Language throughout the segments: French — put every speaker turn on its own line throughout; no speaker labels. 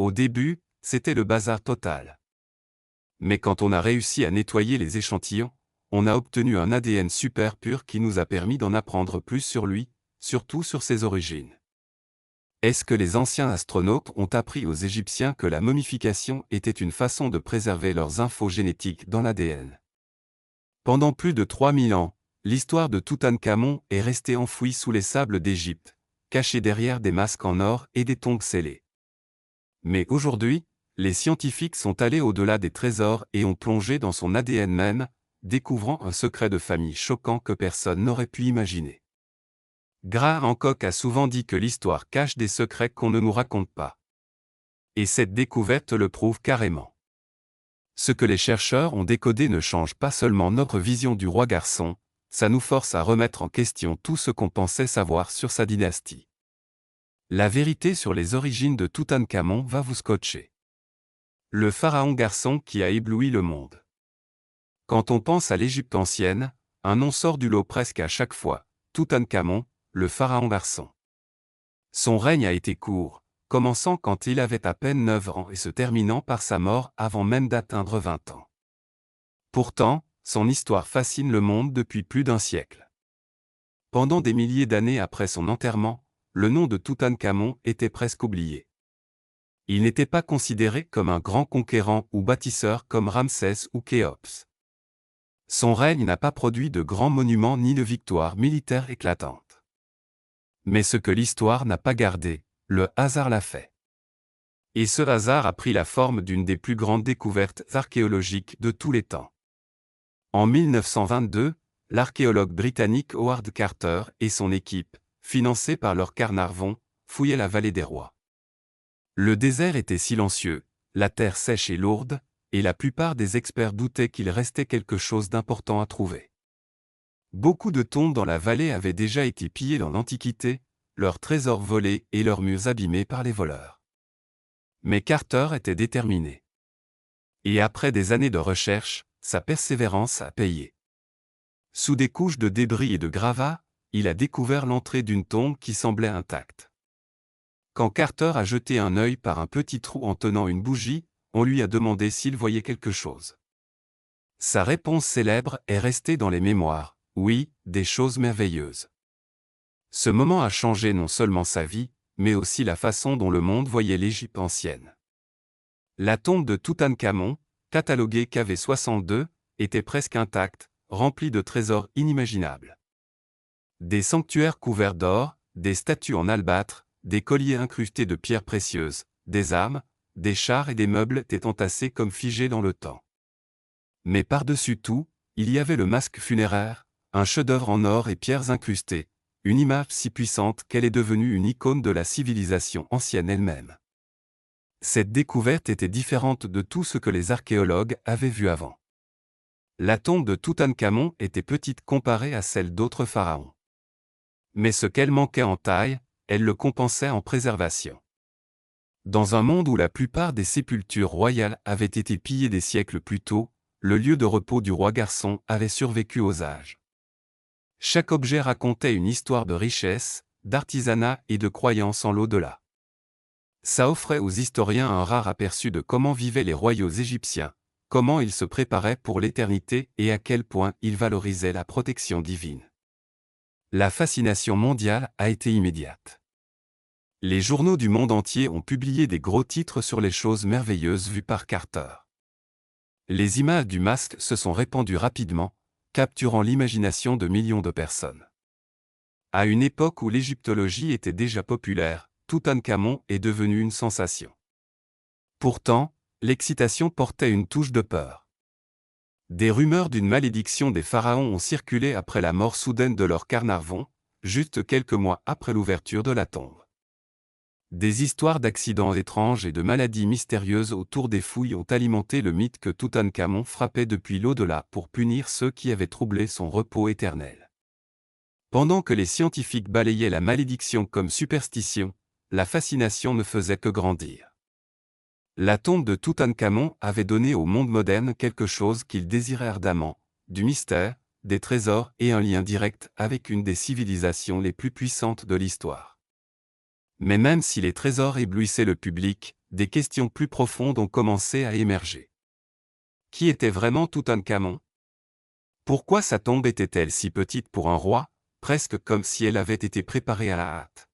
Au début, c'était le bazar total. Mais quand on a réussi à nettoyer les échantillons, on a obtenu un ADN super pur qui nous a permis d'en apprendre plus sur lui, surtout sur ses origines. Est-ce que les anciens astronautes ont appris aux Égyptiens que la momification était une façon de préserver leurs infos génétiques dans l'ADN? Pendant plus de 3000 ans, l'histoire de Toutankhamon est restée enfouie sous les sables d'Égypte, cachée derrière des masques en or et des tombes scellées. Mais aujourd'hui, les scientifiques sont allés au-delà des trésors et ont plongé dans son ADN même, découvrant un secret de famille choquant que personne n'aurait pu imaginer. Graham Hancock a souvent dit que l'histoire cache des secrets qu'on ne nous raconte pas. Et cette découverte le prouve carrément. Ce que les chercheurs ont décodé ne change pas seulement notre vision du roi garçon, ça nous force à remettre en question tout ce qu'on pensait savoir sur sa dynastie. La vérité sur les origines de Toutankhamon va vous scotcher. Le pharaon garçon qui a ébloui le monde. Quand on pense à l'Égypte ancienne, un nom sort du lot presque à chaque fois, Toutankhamon, le pharaon garçon. Son règne a été court, commençant quand il avait à peine 9 ans et se terminant par sa mort avant même d'atteindre 20 ans. Pourtant, son histoire fascine le monde depuis plus d'un siècle. Pendant des milliers d'années après son enterrement, le nom de Toutankhamon était presque oublié. Il n'était pas considéré comme un grand conquérant ou bâtisseur comme Ramsès ou Khéops. Son règne n'a pas produit de grands monuments ni de victoires militaires éclatantes. Mais ce que l'histoire n'a pas gardé, le hasard l'a fait. Et ce hasard a pris la forme d'une des plus grandes découvertes archéologiques de tous les temps. En 1922, l'archéologue britannique Howard Carter et son équipe, financés par Lord Carnarvon, fouillaient la vallée des rois. Le désert était silencieux, la terre sèche et lourde, et la plupart des experts doutaient qu'il restait quelque chose d'important à trouver. Beaucoup de tombes dans la vallée avaient déjà été pillées dans l'Antiquité, leurs trésors volés et leurs murs abîmés par les voleurs. Mais Carter était déterminé. Et après des années de recherche, sa persévérance a payé. Sous des couches de débris et de gravats, il a découvert l'entrée d'une tombe qui semblait intacte. Quand Carter a jeté un œil par un petit trou en tenant une bougie, on lui a demandé s'il voyait quelque chose. Sa réponse célèbre est restée dans les mémoires, oui, des choses merveilleuses. Ce moment a changé non seulement sa vie, mais aussi la façon dont le monde voyait l'Égypte ancienne. La tombe de Toutankhamon, cataloguée KV62, était presque intacte, remplie de trésors inimaginables. Des sanctuaires couverts d'or, des statues en albâtre, des colliers incrustés de pierres précieuses, des armes, des chars et des meubles étaient entassés comme figés dans le temps. Mais par-dessus tout, il y avait le masque funéraire, un chef-d'œuvre en or et pierres incrustées, une image si puissante qu'elle est devenue une icône de la civilisation ancienne elle-même. Cette découverte était différente de tout ce que les archéologues avaient vu avant. La tombe de Toutankhamon était petite comparée à celle d'autres pharaons. Mais ce qu'elle manquait en taille, elle le compensait en préservation. Dans un monde où la plupart des sépultures royales avaient été pillées des siècles plus tôt, le lieu de repos du roi garçon avait survécu aux âges. Chaque objet racontait une histoire de richesse, d'artisanat et de croyance en l'au-delà. Ça offrait aux historiens un rare aperçu de comment vivaient les royaux égyptiens, comment ils se préparaient pour l'éternité et à quel point ils valorisaient la protection divine. La fascination mondiale a été immédiate. Les journaux du monde entier ont publié des gros titres sur les choses merveilleuses vues par Carter. Les images du masque se sont répandues rapidement, capturant l'imagination de millions de personnes. À une époque où l'égyptologie était déjà populaire, Toutankhamon est devenu une sensation. Pourtant, l'excitation portait une touche de peur. Des rumeurs d'une malédiction des pharaons ont circulé après la mort soudaine de Lord Carnarvon, juste quelques mois après l'ouverture de la tombe. Des histoires d'accidents étranges et de maladies mystérieuses autour des fouilles ont alimenté le mythe que Toutankhamon frappait depuis l'au-delà pour punir ceux qui avaient troublé son repos éternel. Pendant que les scientifiques balayaient la malédiction comme superstition, la fascination ne faisait que grandir. La tombe de Toutankhamon avait donné au monde moderne quelque chose qu'il désirait ardemment, du mystère, des trésors et un lien direct avec une des civilisations les plus puissantes de l'histoire. Mais même si les trésors éblouissaient le public, des questions plus profondes ont commencé à émerger. Qui était vraiment Toutankhamon? Pourquoi sa tombe était-elle si petite pour un roi, presque comme si elle avait été préparée à la hâte?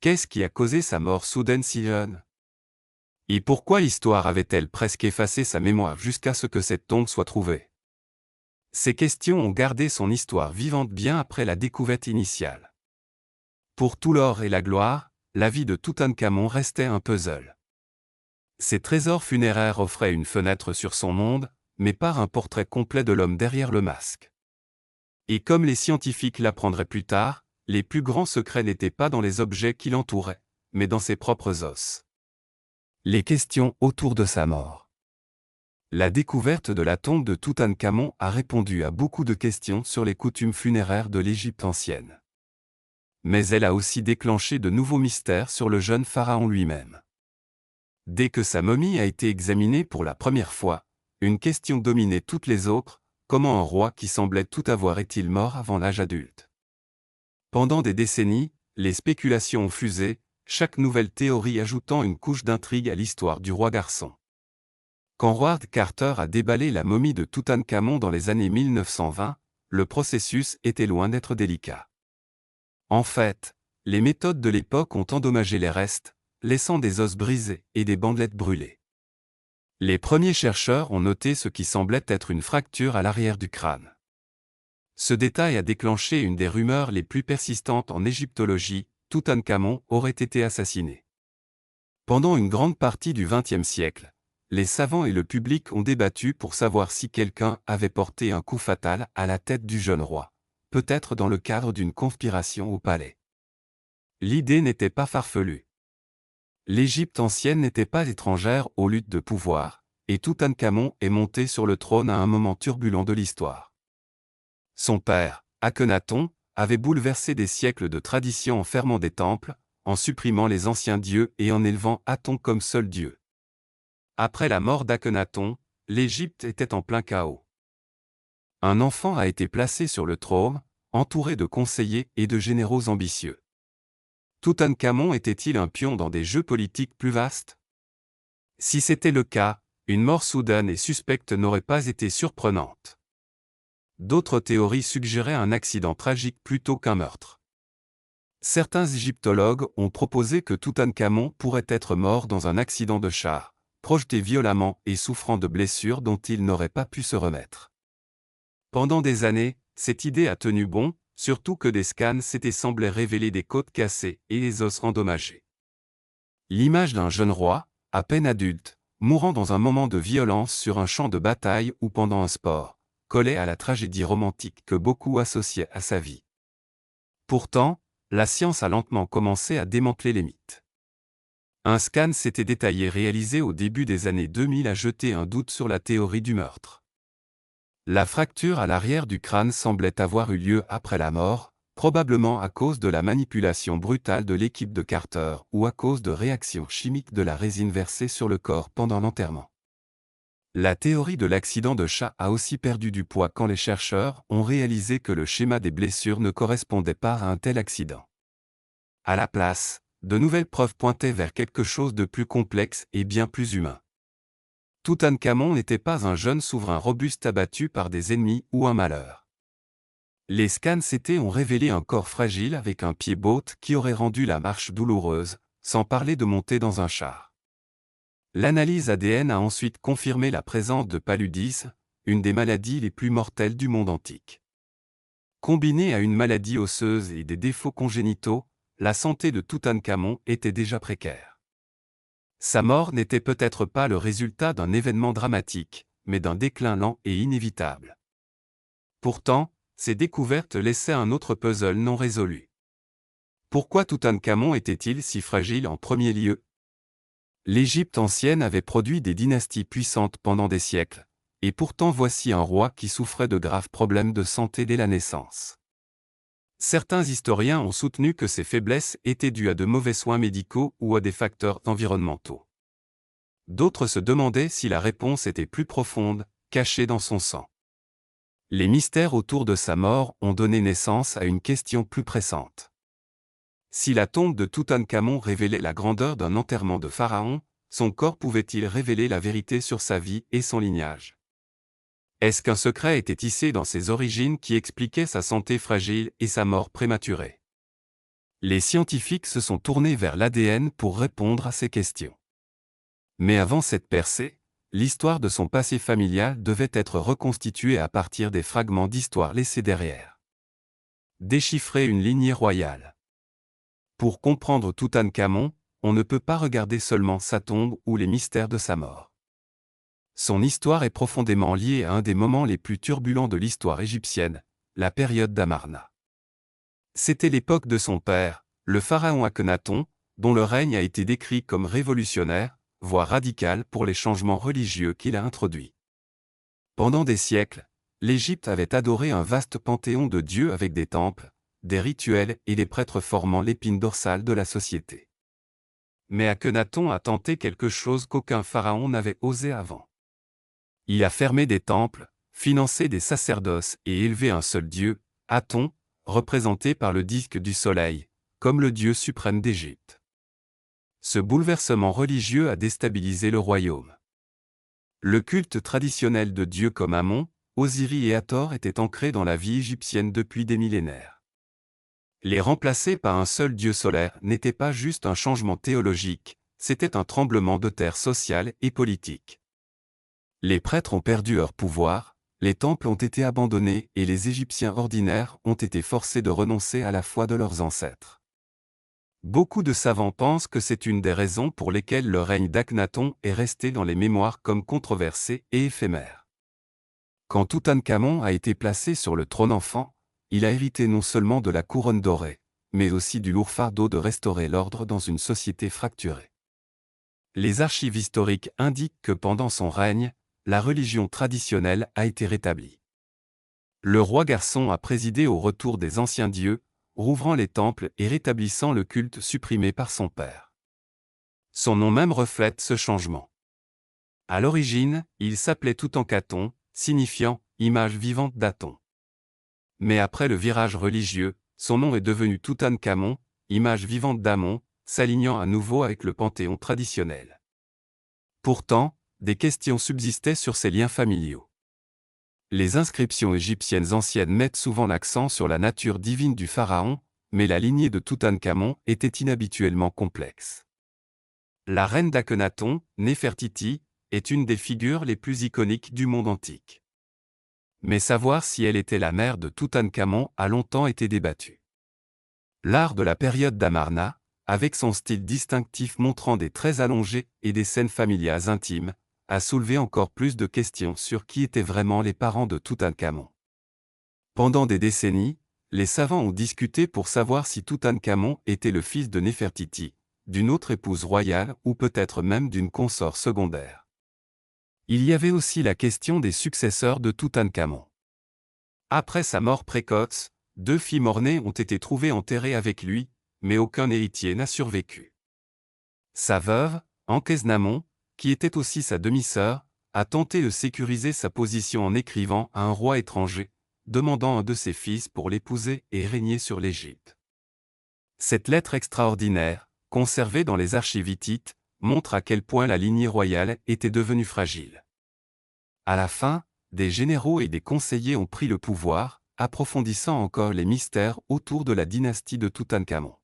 Qu'est-ce qui a causé sa mort soudaine si jeune? Et pourquoi l'histoire avait-elle presque effacé sa mémoire jusqu'à ce que cette tombe soit trouvée? Ces questions ont gardé son histoire vivante bien après la découverte initiale. Pour tout l'or et la gloire, la vie de Toutankhamon restait un puzzle. Ses trésors funéraires offraient une fenêtre sur son monde, mais pas un portrait complet de l'homme derrière le masque. Et comme les scientifiques l'apprendraient plus tard, les plus grands secrets n'étaient pas dans les objets qui l'entouraient, mais dans ses propres os. Les questions autour de sa mort. La découverte de la tombe de Toutankhamon a répondu à beaucoup de questions sur les coutumes funéraires de l'Égypte ancienne. Mais elle a aussi déclenché de nouveaux mystères sur le jeune pharaon lui-même. Dès que sa momie a été examinée pour la première fois, une question dominait toutes les autres: comment un roi qui semblait tout avoir est-il mort avant l'âge adulte? Pendant des décennies, les spéculations ont fusé, chaque nouvelle théorie ajoutant une couche d'intrigue à l'histoire du roi garçon. Quand Howard Carter a déballé la momie de Toutankhamon dans les années 1920, le processus était loin d'être délicat. En fait, les méthodes de l'époque ont endommagé les restes, laissant des os brisés et des bandelettes brûlées. Les premiers chercheurs ont noté ce qui semblait être une fracture à l'arrière du crâne. Ce détail a déclenché une des rumeurs les plus persistantes en égyptologie: Toutankhamon aurait été assassiné. Pendant une grande partie du XXe siècle, les savants et le public ont débattu pour savoir si quelqu'un avait porté un coup fatal à la tête du jeune roi, peut-être dans le cadre d'une conspiration au palais. L'idée n'était pas farfelue. L'Égypte ancienne n'était pas étrangère aux luttes de pouvoir, et Toutankhamon est monté sur le trône à un moment turbulent de l'histoire. Son père, Akhenaton, avait bouleversé des siècles de traditions en fermant des temples, en supprimant les anciens dieux et en élevant Aton comme seul dieu. Après la mort d'Akhenaton, l'Égypte était en plein chaos. Un enfant a été placé sur le trône, entouré de conseillers et de généraux ambitieux. Toutankhamon était-il un pion dans des jeux politiques plus vastes? Si c'était le cas, une mort soudaine et suspecte n'aurait pas été surprenante. D'autres théories suggéraient un accident tragique plutôt qu'un meurtre. Certains égyptologues ont proposé que Toutankhamon pourrait être mort dans un accident de char, projeté violemment et souffrant de blessures dont il n'aurait pas pu se remettre. Pendant des années, cette idée a tenu bon, surtout que des scans s'étaient semblés révéler des côtes cassées et des os endommagés. L'image d'un jeune roi, à peine adulte, mourant dans un moment de violence sur un champ de bataille ou pendant un sport, collait à la tragédie romantique que beaucoup associaient à sa vie. Pourtant, la science a lentement commencé à démanteler les mythes. Un scan s'était détaillé réalisé au début des années 2000 a jeté un doute sur la théorie du meurtre. La fracture à l'arrière du crâne semblait avoir eu lieu après la mort, probablement à cause de la manipulation brutale de l'équipe de Carter ou à cause de réactions chimiques de la résine versée sur le corps pendant l'enterrement. La théorie de l'accident de chat a aussi perdu du poids quand les chercheurs ont réalisé que le schéma des blessures ne correspondait pas à un tel accident. À la place, de nouvelles preuves pointaient vers quelque chose de plus complexe et bien plus humain. Toutankhamon n'était pas un jeune souverain robuste abattu par des ennemis ou un malheur. Les scans CT ont révélé un corps fragile avec un pied botte qui aurait rendu la marche douloureuse, sans parler de monter dans un char. L'analyse ADN a ensuite confirmé la présence de paludisme, une des maladies les plus mortelles du monde antique. Combinée à une maladie osseuse et des défauts congénitaux, la santé de Toutankhamon était déjà précaire. Sa mort n'était peut-être pas le résultat d'un événement dramatique, mais d'un déclin lent et inévitable. Pourtant, ces découvertes laissaient un autre puzzle non résolu. Pourquoi Toutankhamon était-il si fragile en premier lieu? L'Égypte ancienne avait produit des dynasties puissantes pendant des siècles, et pourtant voici un roi qui souffrait de graves problèmes de santé dès la naissance. Certains historiens ont soutenu que ces faiblesses étaient dues à de mauvais soins médicaux ou à des facteurs environnementaux. D'autres se demandaient si la réponse était plus profonde, cachée dans son sang. Les mystères autour de sa mort ont donné naissance à une question plus pressante. Si la tombe de Toutankhamon révélait la grandeur d'un enterrement de pharaon, son corps pouvait-il révéler la vérité sur sa vie et son lignage? Est-ce qu'un secret était tissé dans ses origines qui expliquait sa santé fragile et sa mort prématurée? Les scientifiques se sont tournés vers l'ADN pour répondre à ces questions. Mais avant cette percée, l'histoire de son passé familial devait être reconstituée à partir des fragments d'histoire laissés derrière. Déchiffrer une lignée royale. Pour comprendre Toutankhamon, on ne peut pas regarder seulement sa tombe ou les mystères de sa mort. Son histoire est profondément liée à un des moments les plus turbulents de l'histoire égyptienne, la période d'Amarna. C'était l'époque de son père, le pharaon Akhenaton, dont le règne a été décrit comme révolutionnaire, voire radical pour les changements religieux qu'il a introduits. Pendant des siècles, l'Égypte avait adoré un vaste panthéon de dieux avec des temples, des rituels et des prêtres formant l'épine dorsale de la société. Mais Akhenaton a tenté quelque chose qu'aucun pharaon n'avait osé avant. Il a fermé des temples, financé des sacerdoces et élevé un seul dieu, Aton, représenté par le disque du soleil, comme le dieu suprême d'Égypte. Ce bouleversement religieux a déstabilisé le royaume. Le culte traditionnel de dieux comme Amon, Osiris et Hathor était ancré dans la vie égyptienne depuis des millénaires. Les remplacer par un seul dieu solaire n'était pas juste un changement théologique, c'était un tremblement de terre social et politique. Les prêtres ont perdu leur pouvoir, les temples ont été abandonnés et les Égyptiens ordinaires ont été forcés de renoncer à la foi de leurs ancêtres. Beaucoup de savants pensent que c'est une des raisons pour lesquelles le règne d'Akhenaton est resté dans les mémoires comme controversé et éphémère. Quand Toutankhamon a été placé sur le trône enfant, il a hérité non seulement de la couronne dorée, mais aussi du lourd fardeau de restaurer l'ordre dans une société fracturée. Les archives historiques indiquent que pendant son règne, la religion traditionnelle a été rétablie. Le roi garçon a présidé au retour des anciens dieux, rouvrant les temples et rétablissant le culte supprimé par son père. Son nom même reflète ce changement. À l'origine, il s'appelait Toutankhaton, signifiant « image vivante d'Aton ». Mais après le virage religieux, son nom est devenu Toutankhamon, image vivante d'Amon, s'alignant à nouveau avec le panthéon traditionnel. Pourtant, des questions subsistaient sur ses liens familiaux. Les inscriptions égyptiennes anciennes mettent souvent l'accent sur la nature divine du pharaon, mais la lignée de Toutankhamon était inhabituellement complexe. La reine d'Akhenaton, Néfertiti, est une des figures les plus iconiques du monde antique. Mais savoir si elle était la mère de Toutankhamon a longtemps été débattu. L'art de la période d'Amarna, avec son style distinctif montrant des traits allongés et des scènes familiales intimes, a soulevé encore plus de questions sur qui étaient vraiment les parents de Toutankhamon. Pendant des décennies, les savants ont discuté pour savoir si Toutankhamon était le fils de Néfertiti, d'une autre épouse royale ou peut-être même d'une consort secondaire. Il y avait aussi la question des successeurs de Toutankhamon. Après sa mort précoce, 2 filles mort-nées ont été trouvées enterrées avec lui, mais aucun héritier n'a survécu. Sa veuve, Ankheznamon, qui était aussi sa demi-sœur, a tenté de sécuriser sa position en écrivant à un roi étranger, demandant un de ses fils pour l'épouser et régner sur l'Égypte. Cette lettre extraordinaire, conservée dans les archives hittites, montre à quel point la lignée royale était devenue fragile. À la fin, des généraux et des conseillers ont pris le pouvoir, approfondissant encore les mystères autour de la dynastie de Toutankhamon.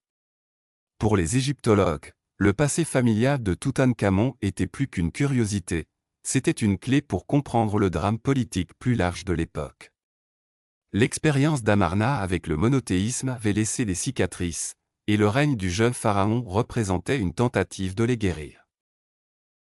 Pour les égyptologues, le passé familial de Toutankhamon était plus qu'une curiosité, c'était une clé pour comprendre le drame politique plus large de l'époque. L'expérience d'Amarna avec le monothéisme avait laissé des cicatrices, et le règne du jeune pharaon représentait une tentative de les guérir.